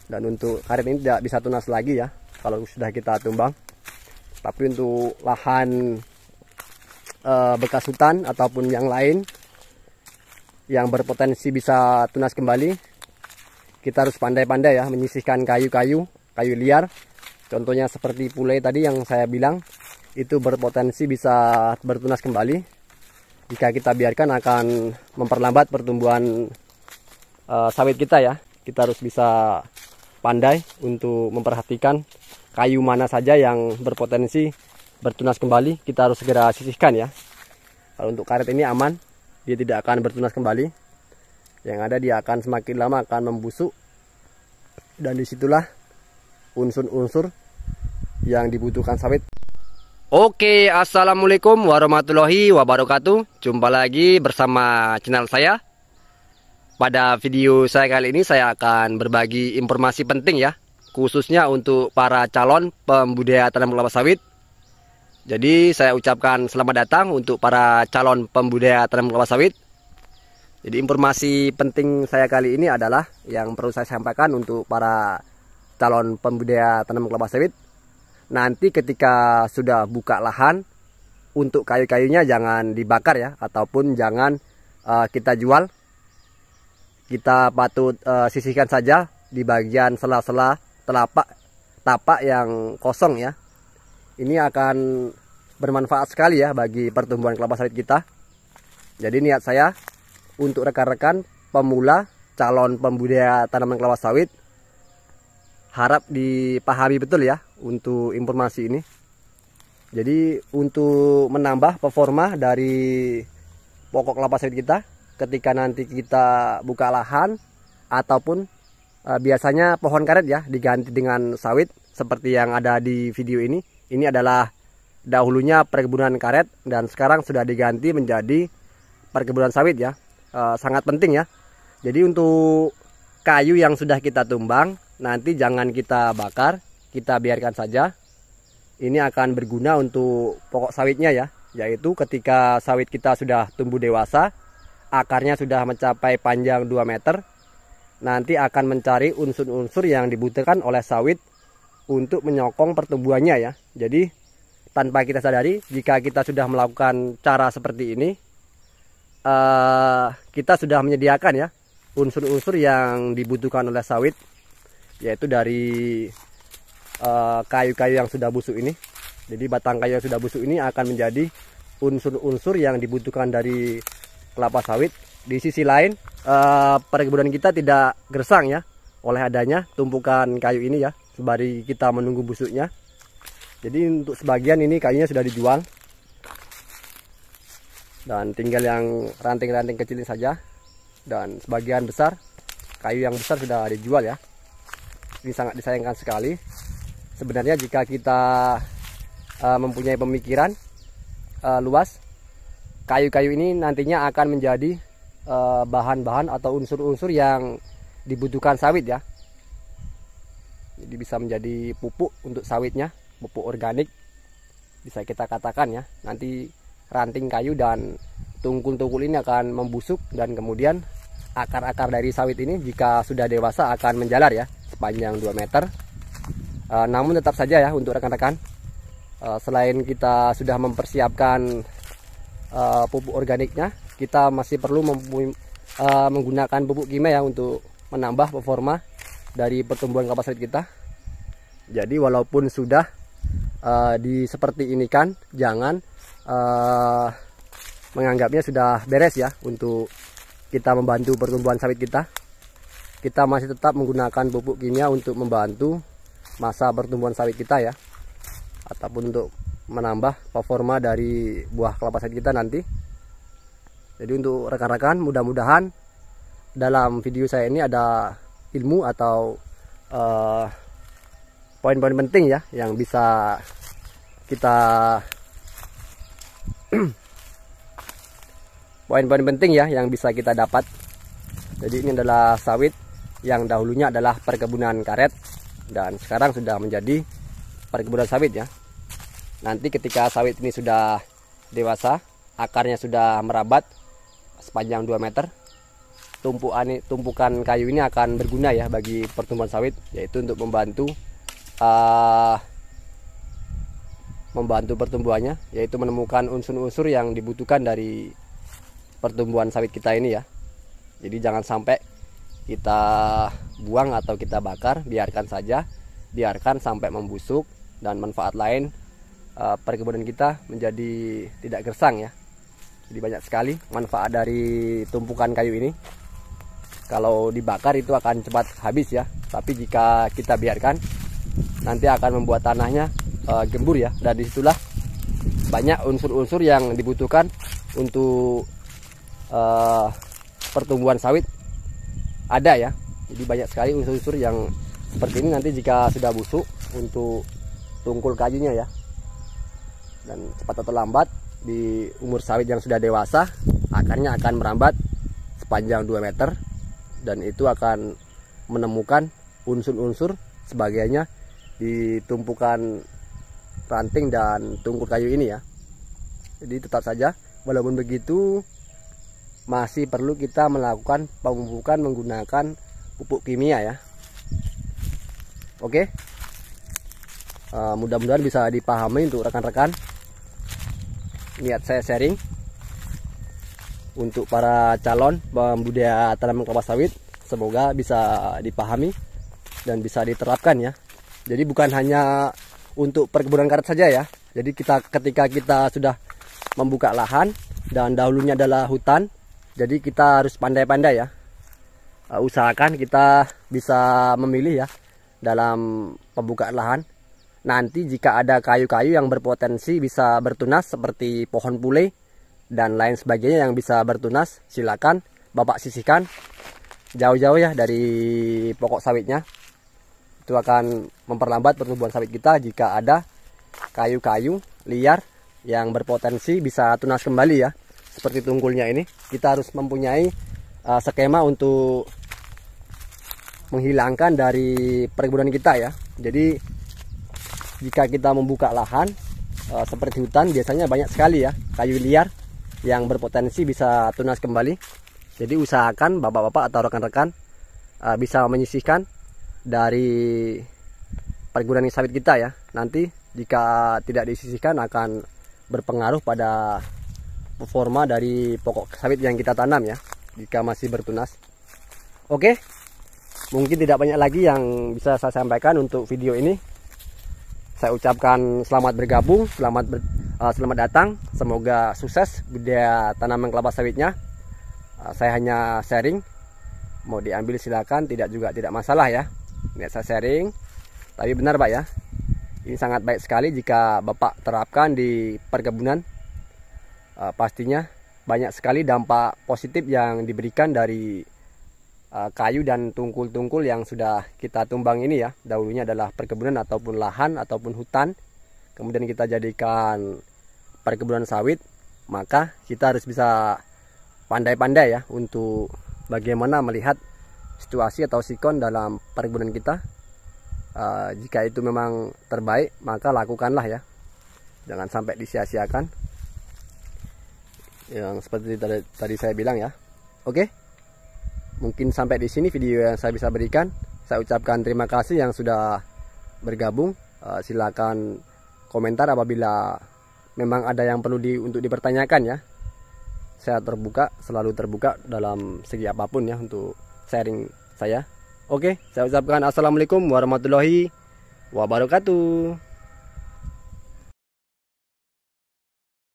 Dan untuk karet ini tidak bisa tunas lagi ya kalau sudah kita tumbang. Tapi untuk lahan bekas hutan ataupun yang lain yang berpotensi bisa tunas kembali, kita harus pandai-pandai ya menyisihkan kayu liar. Contohnya seperti pulai tadi yang saya bilang, itu berpotensi bisa bertunas kembali. Jika kita biarkan akan memperlambat pertumbuhan sawit kita ya. Kita harus bisa pandai untuk memperhatikan kayu mana saja yang berpotensi bertunas kembali, kita harus segera sisihkan ya. Kalau untuk karet ini aman, dia tidak akan bertunas kembali. Yang ada dia akan semakin lama akan membusuk, dan disitulah unsur-unsur yang dibutuhkan sawit. Oke, assalamualaikum warahmatullahi wabarakatuh. Jumpa lagi bersama channel saya. Pada video saya kali ini saya akan berbagi informasi penting ya, khususnya untuk para calon pembudidaya tanam kelapa sawit. Jadi saya ucapkan selamat datang untuk para calon pembudidaya tanam kelapa sawit. Jadi informasi penting saya kali ini adalah yang perlu saya sampaikan untuk para calon pembudidaya tanam kelapa sawit. Nanti ketika sudah buka lahan, untuk kayu-kayunya jangan dibakar ya, ataupun jangan kita jual. Kita patut sisihkan saja di bagian sela-sela tapak yang kosong ya. Ini akan bermanfaat sekali ya bagi pertumbuhan kelapa sawit kita. Jadi niat saya untuk rekan-rekan pemula calon pembudidaya tanaman kelapa sawit, harap dipahami betul ya untuk informasi ini. Jadi untuk menambah performa dari pokok kelapa sawit kita ketika nanti kita buka lahan, ataupun biasanya pohon karet ya diganti dengan sawit seperti yang ada di video ini. Ini adalah dahulunya perkebunan karet dan sekarang sudah diganti menjadi perkebunan sawit ya. Sangat penting ya. Jadi untuk kayu yang sudah kita tumbang, nanti jangan kita bakar, kita biarkan saja. Ini akan berguna untuk pokok sawitnya ya. Yaitu ketika sawit kita sudah tumbuh dewasa, akarnya sudah mencapai panjang 2 meter, nanti akan mencari unsur-unsur yang dibutuhkan oleh sawit untuk menyokong pertumbuhannya ya. Jadi tanpa kita sadari, jika kita sudah melakukan cara seperti ini, kita sudah menyediakan ya unsur-unsur yang dibutuhkan oleh sawit, yaitu dari kayu-kayu yang sudah busuk ini. Jadi batang kayu yang sudah busuk ini akan menjadi unsur-unsur yang dibutuhkan dari kelapa sawit. Di sisi lain, perkebunan kita tidak gersang ya oleh adanya tumpukan kayu ini ya, sembari kita menunggu busuknya. Jadi untuk sebagian ini kayunya sudah dijual, dan tinggal yang ranting-ranting kecil ini saja. Dan sebagian besar kayu yang besar sudah dijual ya. Ini sangat disayangkan sekali. Sebenarnya jika kita mempunyai pemikiran luas, kayu-kayu ini nantinya akan menjadi bahan-bahan atau unsur-unsur yang dibutuhkan sawit ya. Jadi bisa menjadi pupuk untuk sawitnya, pupuk organik bisa kita katakan ya. Nanti ranting kayu dan tungkul-tungkul ini akan membusuk, dan kemudian akar-akar dari sawit ini jika sudah dewasa akan menjalar ya sepanjang 2 meter. Namun tetap saja ya untuk rekan-rekan, selain kita sudah mempersiapkan pupuk organiknya, kita masih perlu menggunakan pupuk kimia ya untuk menambah performa dari pertumbuhan kelapa sawit kita. Jadi walaupun sudah seperti ini kan, jangan menganggapnya sudah beres ya untuk kita membantu pertumbuhan sawit kita. Kita masih tetap menggunakan pupuk kimia untuk membantu masa pertumbuhan sawit kita ya, ataupun untuk menambah performa dari buah kelapa sawit kita nanti. Jadi untuk rekan-rekan, mudah-mudahan dalam video saya ini ada ilmu atau poin-poin penting ya yang bisa kita poin-poin penting ya yang bisa kita dapat. Jadi ini adalah sawit yang dahulunya adalah perkebunan karet dan sekarang sudah menjadi perkebunan sawit ya. Nanti ketika sawit ini sudah dewasa, akarnya sudah merabat sepanjang 2 meter, tumpukan kayu ini akan berguna ya bagi pertumbuhan sawit, yaitu untuk membantu pertumbuhannya, yaitu menemukan unsur-unsur yang dibutuhkan dari pertumbuhan sawit kita ini ya. Jadi jangan sampai kita buang atau kita bakar, biarkan saja, biarkan sampai membusuk dan manfaat lain perkebunan kita menjadi tidak gersang ya. Jadi banyak sekali manfaat dari tumpukan kayu ini. Kalau dibakar itu akan cepat habis ya, tapi jika kita biarkan nanti akan membuat tanahnya gembur ya, dan disitulah banyak unsur-unsur yang dibutuhkan untuk pertumbuhan sawit ada ya. Jadi banyak sekali unsur-unsur yang seperti ini nanti jika sudah busuk untuk tungkul kayunya ya. Dan cepat atau lambat di umur sawit yang sudah dewasa, akarnya akan merambat sepanjang 2 meter, dan itu akan menemukan unsur-unsur sebagainya di tumpukan ranting dan tungkul kayu ini ya. Jadi tetap saja walaupun begitu masih perlu kita melakukan pemupukan menggunakan pupuk kimia ya. Oke, mudah-mudahan bisa dipahami untuk rekan-rekan. Niat saya sharing untuk para calon pembudidaya tanaman kelapa sawit, semoga bisa dipahami dan bisa diterapkan ya. Jadi bukan hanya untuk perkebunan karet saja ya. Jadi ketika kita sudah membuka lahan dan dahulunya adalah hutan, jadi kita harus pandai-pandai ya. Usahakan kita bisa memilih ya dalam pembukaan lahan. Nanti jika ada kayu-kayu yang berpotensi bisa bertunas seperti pohon pule dan lain sebagainya yang bisa bertunas, silakan Bapak sisihkan jauh-jauh ya dari pokok sawitnya. Itu akan memperlambat pertumbuhan sawit kita jika ada kayu-kayu liar yang berpotensi bisa tunas kembali ya. Seperti tungkulnya ini, kita harus mempunyai skema untuk menghilangkan dari perkebunan kita ya. Jadi jika kita membuka lahan seperti hutan, biasanya banyak sekali ya kayu liar yang berpotensi bisa tunas kembali. Jadi usahakan bapak-bapak atau rekan-rekan bisa menyisihkan dari perkebunan sawit kita ya. Nanti jika tidak disisihkan akan berpengaruh pada performa dari pokok sawit yang kita tanam ya, jika masih bertunas. Oke, mungkin tidak banyak lagi yang bisa saya sampaikan untuk video ini. Saya ucapkan selamat bergabung, selamat datang, semoga sukses budidaya tanaman kelapa sawitnya. Saya hanya sharing, mau diambil silakan, tidak masalah ya. Ini saya sharing, tapi benar Pak ya, ini sangat baik sekali jika Bapak terapkan di perkebunan. Pastinya banyak sekali dampak positif yang diberikan dari kayu dan tungkul-tungkul yang sudah kita tumbang ini ya. Dahulunya adalah perkebunan ataupun lahan ataupun hutan, kemudian kita jadikan perkebunan sawit. Maka kita harus bisa pandai-pandai ya untuk bagaimana melihat situasi atau sikon dalam perkebunan kita. Jika itu memang terbaik, maka lakukanlah ya, jangan sampai disia-siakan yang seperti tadi saya bilang ya. Oke, mungkin sampai di sini video yang saya bisa berikan. Saya ucapkan terima kasih yang sudah bergabung. Silakan komentar apabila memang ada yang perlu untuk dipertanyakan ya. Saya terbuka, selalu terbuka dalam segi apapun ya untuk sharing saya. Oke, saya ucapkan assalamualaikum warahmatullahi wabarakatuh.